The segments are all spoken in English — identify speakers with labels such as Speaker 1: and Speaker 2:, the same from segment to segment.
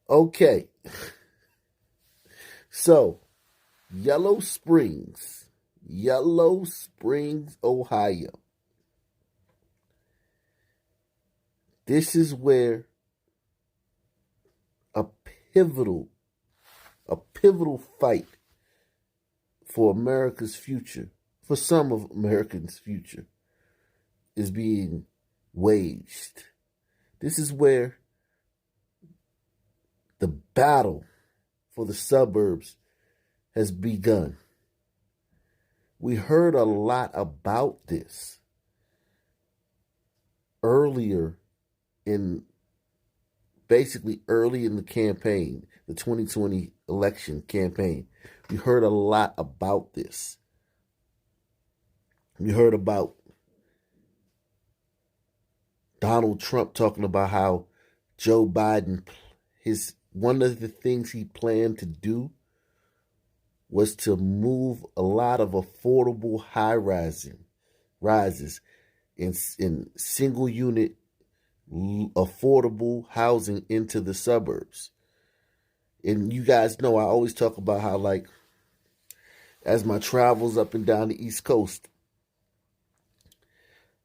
Speaker 1: Okay, so Yellow Springs, Yellow Springs, Ohio. This is where a pivotal, a pivotal fight for America's future, for some of Americans' future, is being waged. This is where the battle for the suburbs has begun. We heard a lot about this earlier in basically early in the campaign, the 2020 election campaign. We heard a lot about this. We heard about Donald Trump talking about how Joe Biden, his one of the things he planned to do was to move a lot of affordable rises in single unit affordable housing into the suburbs. And you guys know I always talk about how, like, as my travels up and down the East Coast,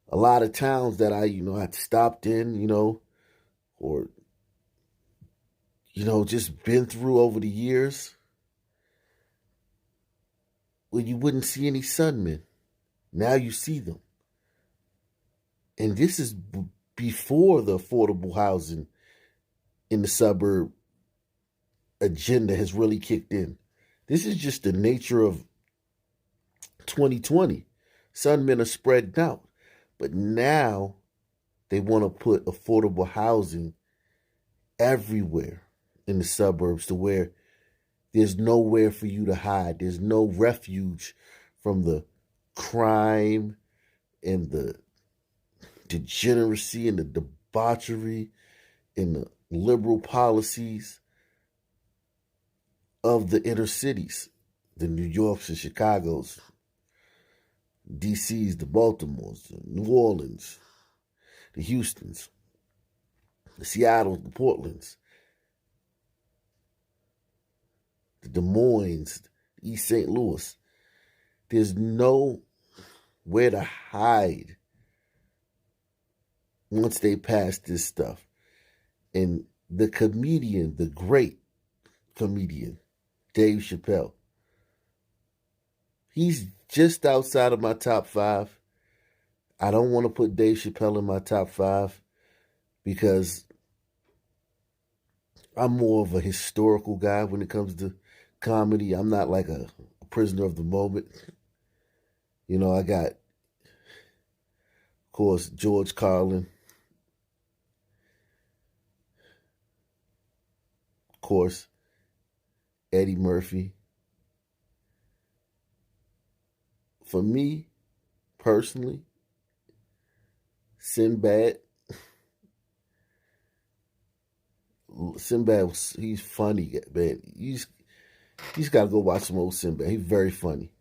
Speaker 1: a lot of towns that I, had stopped in, or, just been through over the years, where you wouldn't see any sunmen. Now you see them. And this is before the affordable housing in the suburb agenda has really kicked in. This is just the nature of 2020. Sunmen are spread out. But now they want to put affordable housing everywhere in the suburbs to where there's nowhere for you to hide. There's no refuge from the crime and the degeneracy and the debauchery and the liberal policies of the inner cities, the New Yorks and Chicagos, DC's, the Baltimores, the New Orleans, the Houstons, the Seattles, the Portlands, the Des Moines, the East St. Louis. There's nowhere to hide once they pass this stuff. And the comedian, the great comedian, Dave Chappelle, he's just outside of my top 5. I don't want to put Dave Chappelle in my top 5 because I'm more of a historical guy when it comes to comedy. I'm not like a prisoner of the moment. I got, of course, George Carlin, of course, Eddie Murphy. For me, personally, Sinbad. Sinbad, he's funny, man. He's got to go watch some old Sinbad. He's very funny.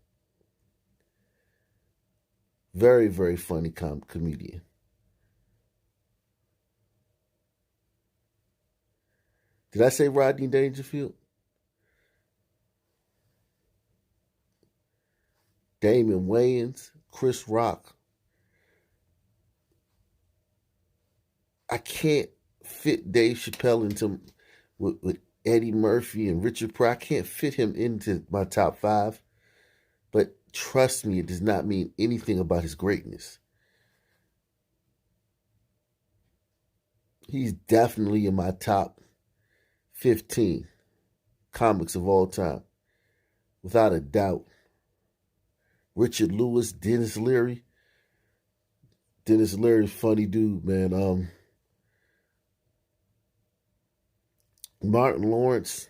Speaker 1: Very, very funny comedian. Did I say Rodney Dangerfield? Damon Wayans, Chris Rock. I can't fit Dave Chappelle into with Eddie Murphy and Richard Pryor. I can't fit him into my top 5. But trust me, it does not mean anything about his greatness. He's definitely in my top 15 comics of all time, without a doubt. Richard Lewis, Dennis Leary. Dennis Leary's funny dude, man. Martin Lawrence,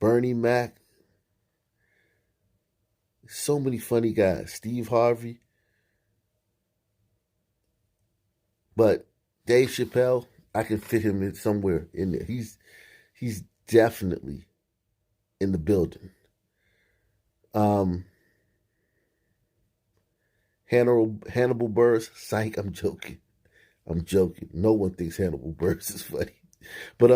Speaker 1: Bernie Mac. So many funny guys. Steve Harvey. But Dave Chappelle, I can fit him in somewhere in there. He's definitely in the building. Hannibal Buress, psych, I'm joking. I'm joking. No one thinks Hannibal Buress is funny. But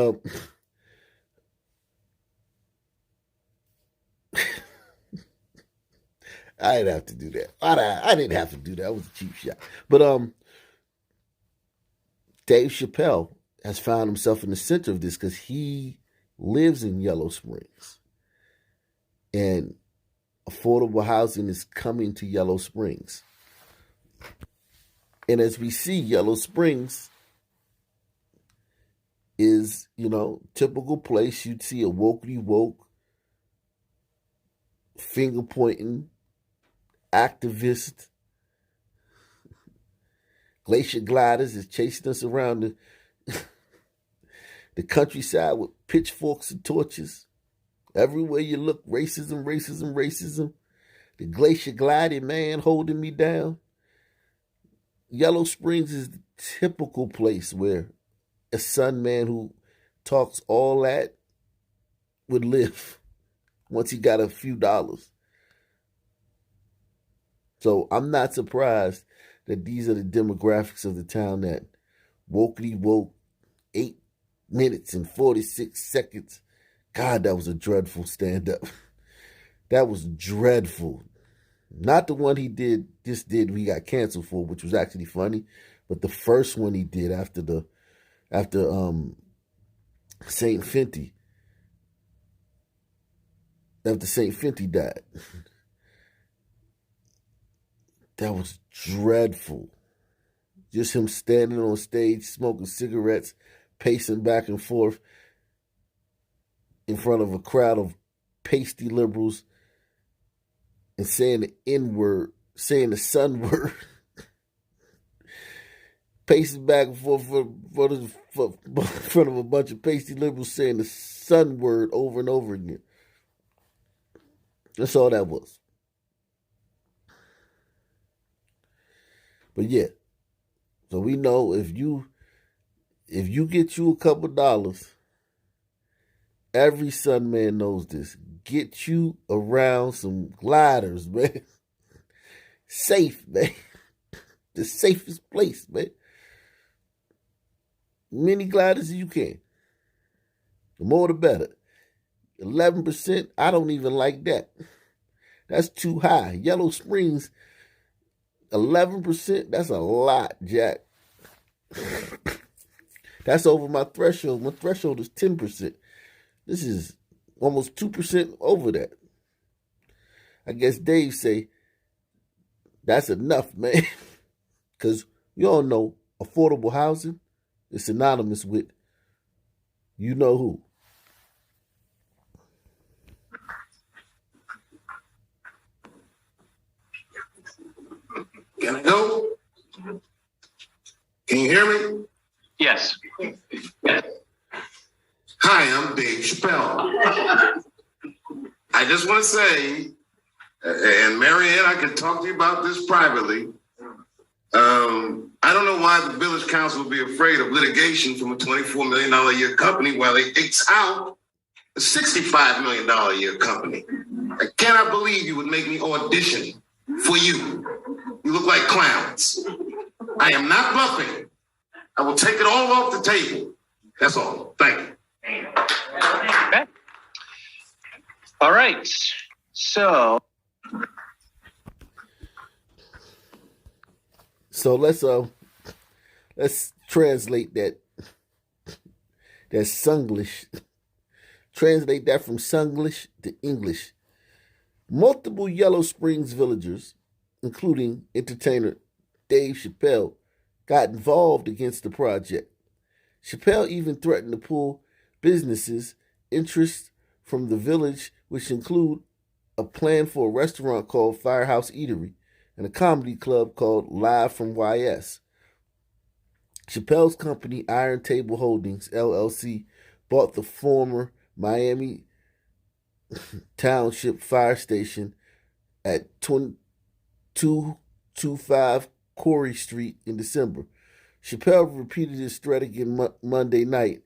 Speaker 1: I didn't have to do that. I didn't have to do that. That was a cheap shot. But Dave Chappelle has found himself in the center of this because he lives in Yellow Springs. And affordable housing is coming to Yellow Springs. And as we see, Yellow Springs is, typical place you'd see a wokey woke, finger pointing, activist, glacier gliders is chasing us around the countryside with pitchforks and torches. Everywhere you look, racism, racism, racism. The glacier gliding man holding me down. Yellow Springs is the typical place where a son man who talks all that would live once he got a few dollars. So I'm not surprised that these are the demographics of the town that wokely woke 8 minutes and 46 seconds. God, that was a dreadful stand-up. That was dreadful. Not the one he we got canceled for, which was actually funny, but the first one he did after Saint Fenty. After Saint Fenty died. That was dreadful. Just him standing on stage, smoking cigarettes, pacing back and forth in front of a crowd of pasty liberals and saying the N-word, saying the Sun word. Pacing back and forth in front of a bunch of pasty liberals saying the Sun word over and over again. That's all that was. But yeah, so we know if you get you a couple dollars, every son man knows this. Get you around some gliders, man. Safe, man. The safest place, man. Many gliders as you can. The more the better. 11%, I don't even like that. That's too high. Yellow Springs, 11%, that's a lot, Jack. That's over my threshold. My threshold is 10%. This is almost 2% over that. I guess Dave say, that's enough, man. Because we all know affordable housing is synonymous with you know who.
Speaker 2: Can I go? Can you hear me?
Speaker 3: Yes.
Speaker 2: Hi, I'm Dave Chappelle. I just want to say, and Marianne, I can talk to you about this privately. I don't know why the village council would be afraid of litigation from a $24 million a year company while they ekes out a $65 million a year company. I cannot believe you would make me audition for you. You look like clowns. I am not bluffing. I will take it all off the table. That's all. Thank you.
Speaker 3: Okay. All right. So
Speaker 1: let's translate that Sunglish. Translate that from Sunglish to English. Multiple Yellow Springs villagers, including entertainer Dave Chappelle, got involved against the project. Chappelle even threatened to pull businesses' interests from the village, which include a plan for a restaurant called Firehouse Eatery and a comedy club called Live from YS. Chappelle's company, Iron Table Holdings, LLC, bought the former Miami Township Fire Station at 2225 Corey Street in December. Chappelle repeated his threat again Monday night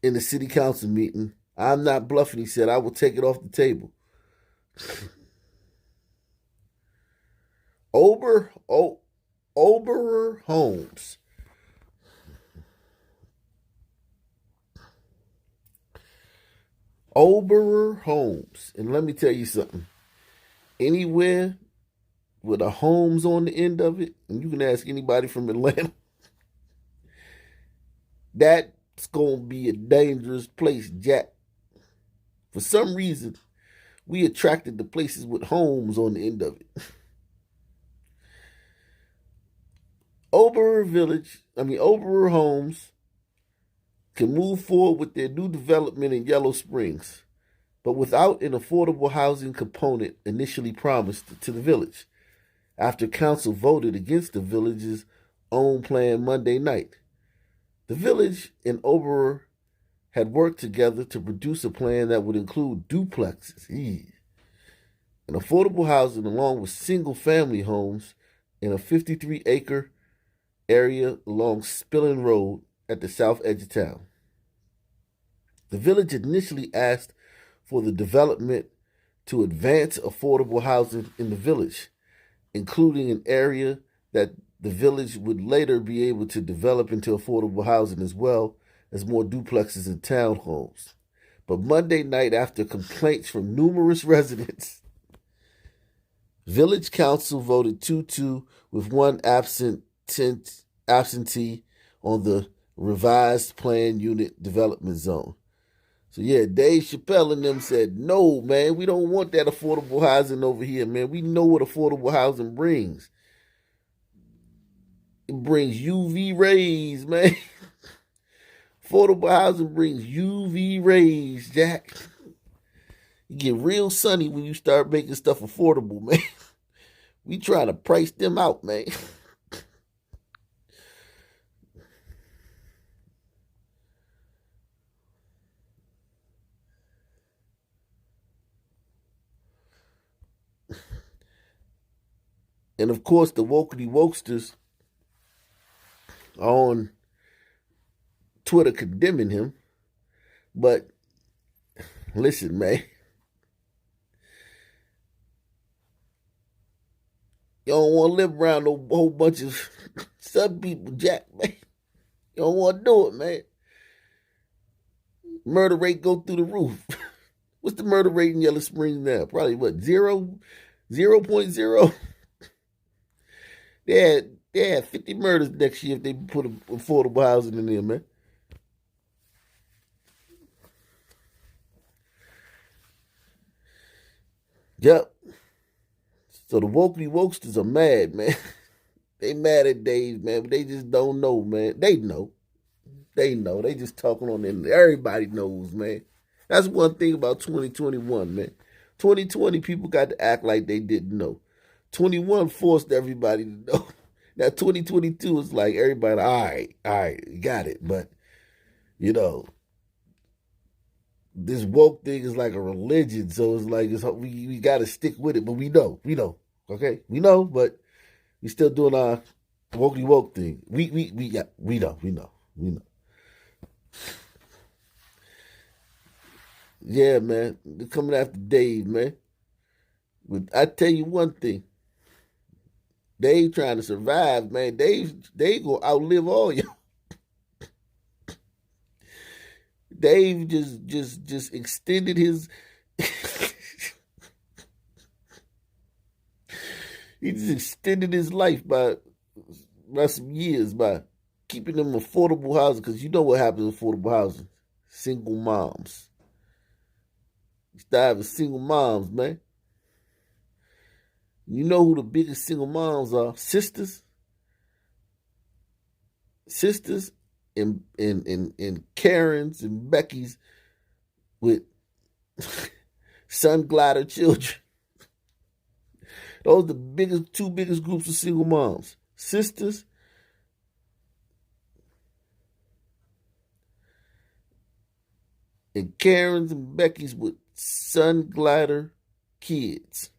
Speaker 1: in the city council meeting. I'm not bluffing, he said. I will take it off the table. Oberer Homes. Oberer Homes. And let me tell you something. Anywhere with a homes on the end of it, and you can ask anybody from Atlanta, that's going to be a dangerous place, Jack. For some reason, we attracted to places with homes on the end of it. Oberer Homes can move forward with their new development in Yellow Springs, but without an affordable housing component initially promised to the village, after council voted against the village's own plan Monday night. The village and Oberer had worked together to produce a plan that would include duplexes and affordable housing along with single-family homes in a 53-acre area along Spilling Road at the south edge of town. The village initially asked for the development to advance affordable housing in the village, including an area that the village would later be able to develop into affordable housing as well as more duplexes and townhomes. But Monday night, after complaints from numerous residents, Village Council voted 2-2 with one absentee on the revised plan unit development zone. So yeah, Dave Chappelle and them said, no, man, we don't want that affordable housing over here, man. We know what affordable housing brings. It brings UV rays, man. Affordable housing brings UV rays, Jack. You get real sunny when you start making stuff affordable, man. We trying to price them out, man. And of course, the wokety wokesters are on Twitter condemning him. But listen, man. You don't want to live around a whole bunch of Southern people, Jack, man. You don't want to do it, man. Murder rate go through the roof. What's the murder rate in Yellow Springs now? Probably what, 0.0? They had 50 murders next year if they put affordable housing in there, man. Yep. So the wokey wokesters are mad, man. They mad at Dave, man, but they just don't know, man. They know. They know. They just talking on them. Everybody knows, man. That's one thing about 2021, man. 2020, people got to act like they didn't know. 21 forced everybody to know. Now 2022 is like everybody, all right, got it. But, you know, this woke thing is like a religion, so it's like we got to stick with it. But we know, okay, we know, but we still doing our wokey woke thing. We know. Yeah, man, they're coming after Dave, man. But I tell you one thing, Dave trying to survive, man. Dave gonna outlive all y'all. Dave just extended his he just extended his life by some years by keeping them affordable housing, because you know what happens with affordable housing. Single moms. You start having single moms, man. You know who the biggest single moms are? Sisters and Karens and Beckys with sun glider children. Those are the two biggest groups of single moms. Sisters and Karens and Beckys with sun glider kids.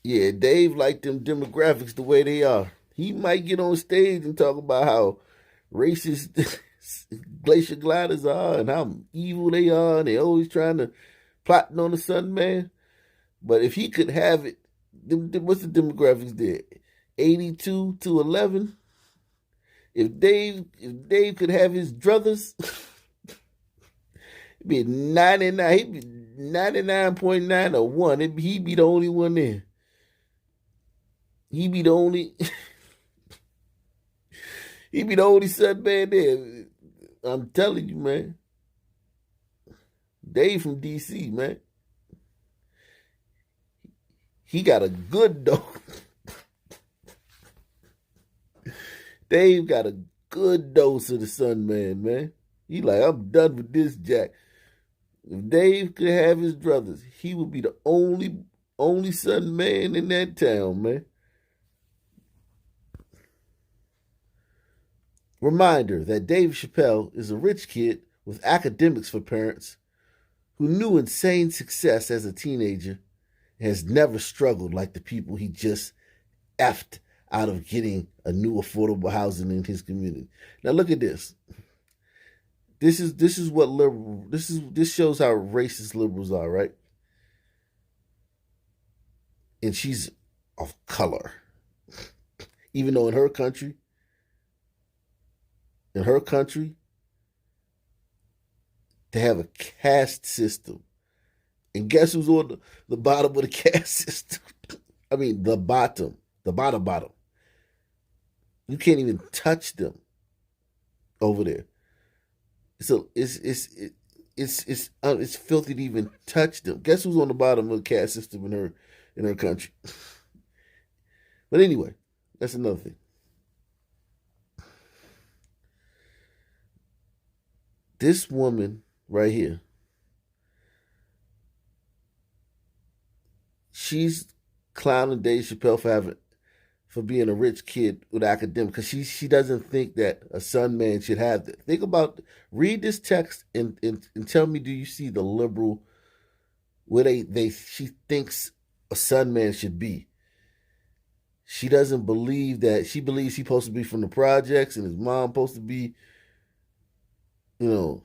Speaker 1: Yeah, Dave liked them demographics the way they are. He might get on stage and talk about how racist glacier gliders are and how evil they are, and they're always trying to plotting on the sun, man. But if he could have it What's the demographics there? 82 to 11. If Dave could have his druthers, it'd be 99. He'd be 99.9 or 1. He'd be the only one there. He'd be the only. He'd be the only son man there. I'm telling you, man. Dave from DC, man. He got a good dose. Dave got a good dose of the Sun Man, man. He like, I'm done with this jack. If Dave could have his brothers, he would be the only Sun Man in that town, man. Reminder that Dave Chappelle is a rich kid with academics for parents who knew insane success as a teenager and has never struggled like the people he just effed out of getting a new affordable housing in his community. Now look at this. This is what liberal. This shows how racist liberals are, right? And she's of color, even though in her country, they have a caste system, and guess who's on the bottom of the caste system? I mean, the bottom. You can't even touch them over there. So it's filthy to even touch them. Guess who's on the bottom of the caste system in her country? But anyway, that's another thing. This woman right here, she's clowning Dave Chappelle for being a rich kid with academics, because she doesn't think that a son man should have that. Think about, read this text and tell me, do you see the liberal where she thinks a son man should be? She doesn't believe that. She believes he's supposed to be from the projects and his mom supposed to be, on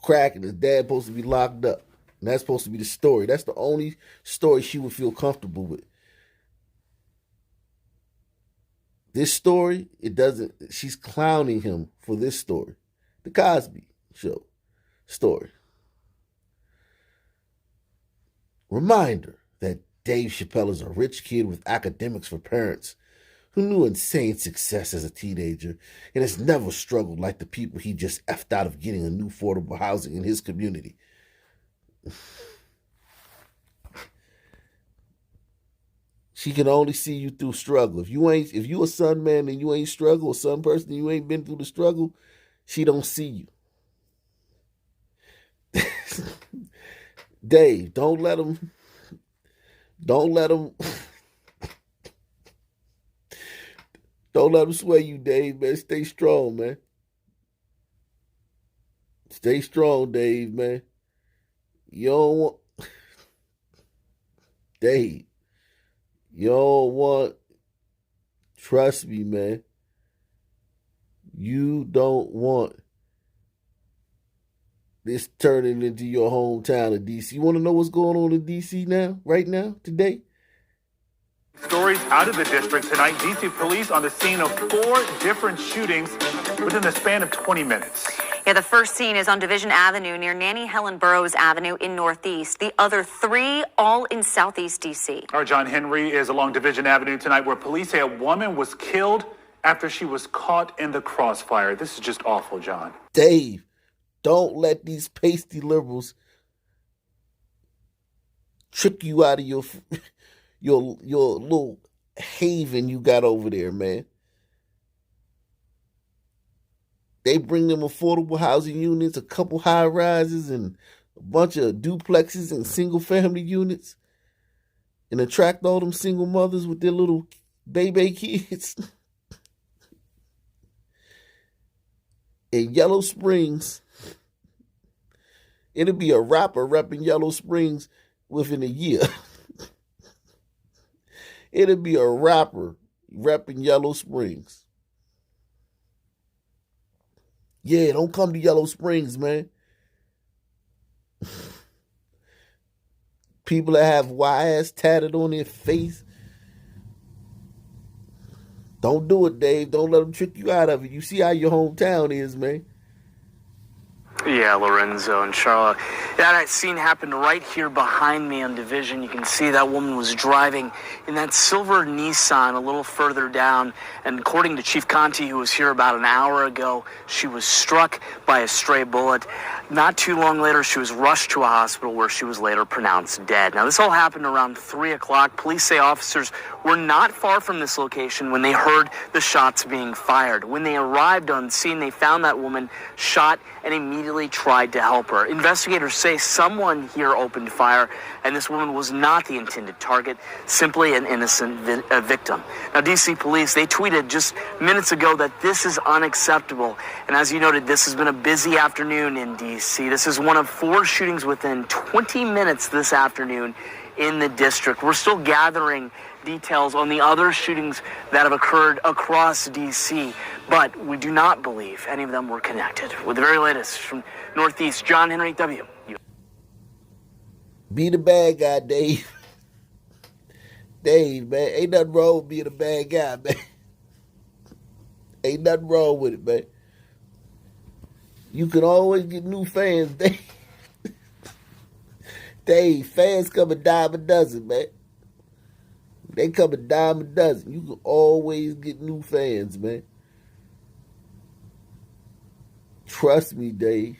Speaker 1: crack, and his dad supposed to be locked up. And that's supposed to be the story. That's the only story she would feel comfortable with. This story, it doesn't, she's clowning him for this story. The Cosby Show story. Reminder that Dave Chappelle is a rich kid with academics for parents who knew insane success as a teenager and has never struggled like the people he just effed out of getting a new affordable housing in his community. She can only see you through struggle. If you a son man and you ain't struggle, a son person and you ain't been through the struggle, she don't see you. Dave, don't let him sway you, Dave, man. Stay strong, man. Stay strong, Dave, man. You don't want Dave. You don't want, trust me, man. You don't want this turning into your hometown of DC. You want to know what's going on in DC now, right now, today?
Speaker 4: Stories out of the district tonight. DC police on the scene of 4 different shootings within the span of 20 minutes.
Speaker 5: Yeah, the first scene is on Division Avenue near Nanny Helen Burroughs Avenue in Northeast. The other 3 all in Southeast D.C.
Speaker 4: Our John Henry is along Division Avenue tonight, where police say a woman was killed after she was caught in the crossfire. This is just awful, John.
Speaker 1: Dave, don't let these pasty liberals trick you out of your little haven you got over there, man. They bring them affordable housing units, a couple high rises and a bunch of duplexes and single family units, and attract all them single mothers with their little baby kids. In Yellow Springs, it'll be a rapper repping Yellow Springs within a year. It'll be a rapper repping Yellow Springs. Yeah, don't come to Yellow Springs, man. People that have YS tatted on their face. Don't do it, Dave. Don't let them trick you out of it. You see how your hometown is, man.
Speaker 6: Yeah, Lorenzo and Charlotte. Yeah, that scene happened right here behind me on Division. You can see that woman was driving in that silver Nissan a little further down. And according to Chief Conti, who was here about an hour ago, she was struck by a stray bullet. Not too long later, she was rushed to a hospital where she was later pronounced dead. Now, this all happened around 3 o'clock. Police say officers were not far from this location when they heard the shots being fired. When they arrived on scene, they found that woman shot and immediately tried to help her. Investigators say someone here opened fire, and this woman was not the intended target, simply an innocent victim. Now, D.C. police, they tweeted just minutes ago that this is unacceptable. And as you noted, this has been a busy afternoon in D.C. This is one of 4 shootings within 20 minutes this afternoon in the district. We're still gathering details on the other shootings that have occurred across D.C., but we do not believe any of them were connected. With the very latest from Northeast, John Henry W.
Speaker 1: Be the bad guy, Dave. Dave, man, ain't nothing wrong with being a bad guy, man. Ain't nothing wrong with it, man. You can always get new fans, Dave. Dave, fans come a dime a dozen, man. They come a dime a dozen. You can always get new fans, man. Trust me, Dave.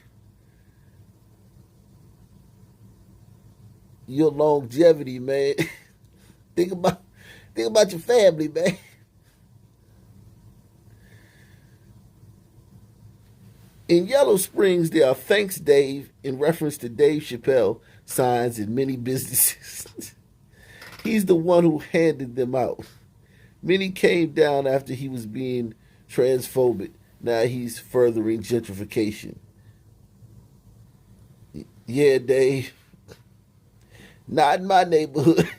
Speaker 1: Your longevity, man. Think about your family, man. In Yellow Springs, there are "Thanks, Dave" in reference to Dave Chappelle signs in many businesses. He's the one who handed them out. Many came down after he was being transphobic. Now he's furthering gentrification. Yeah, Dave. Not in my neighborhood.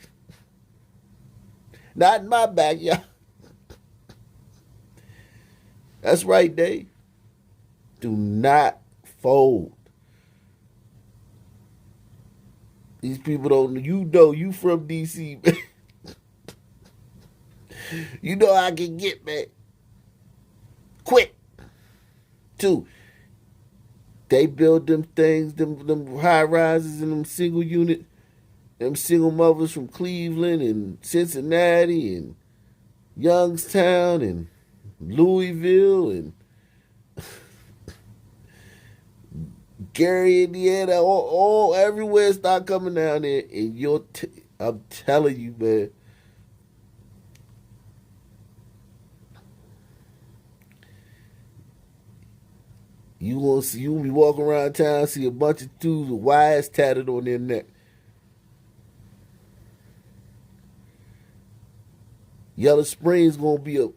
Speaker 1: Not in my backyard. That's right, Dave. Do not fold. These people don't, you from D.C., man. You know how I can get, man. Quick. 2, they build them things, them high rises and them single unit, them single mothers from Cleveland and Cincinnati and Youngstown and Louisville and Gary, Indiana, all everywhere start coming down there, and I'm telling you, man. You'll be walking around town, see a bunch of dudes with wires tatted on their neck. Yellow Springs gonna be a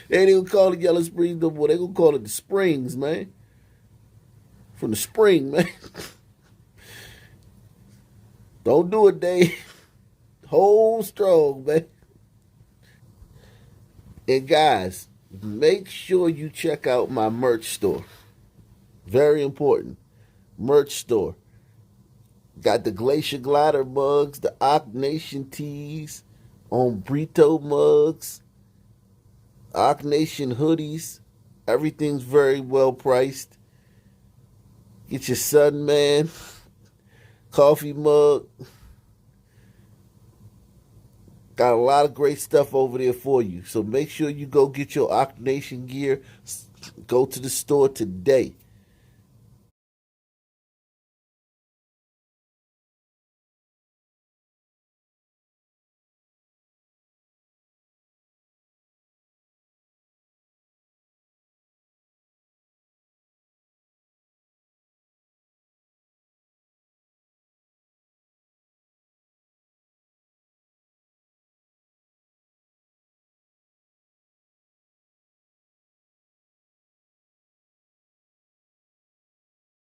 Speaker 1: They ain't even call it Yellow Springs no more. They gonna call it the Springs, man. From the spring, man. Don't do it, Dave. Hold strong, man. And guys, make sure you check out my merch store. Very important. Merch store. Got the Glacier Glider mugs, the Ock Nation tees, Ombrito mugs, Ock Nation hoodies. Everything's very well priced. Get your son, man. Coffee mug. Got a lot of great stuff over there for you. So make sure you go get your Ock Nation gear. Go to the store today.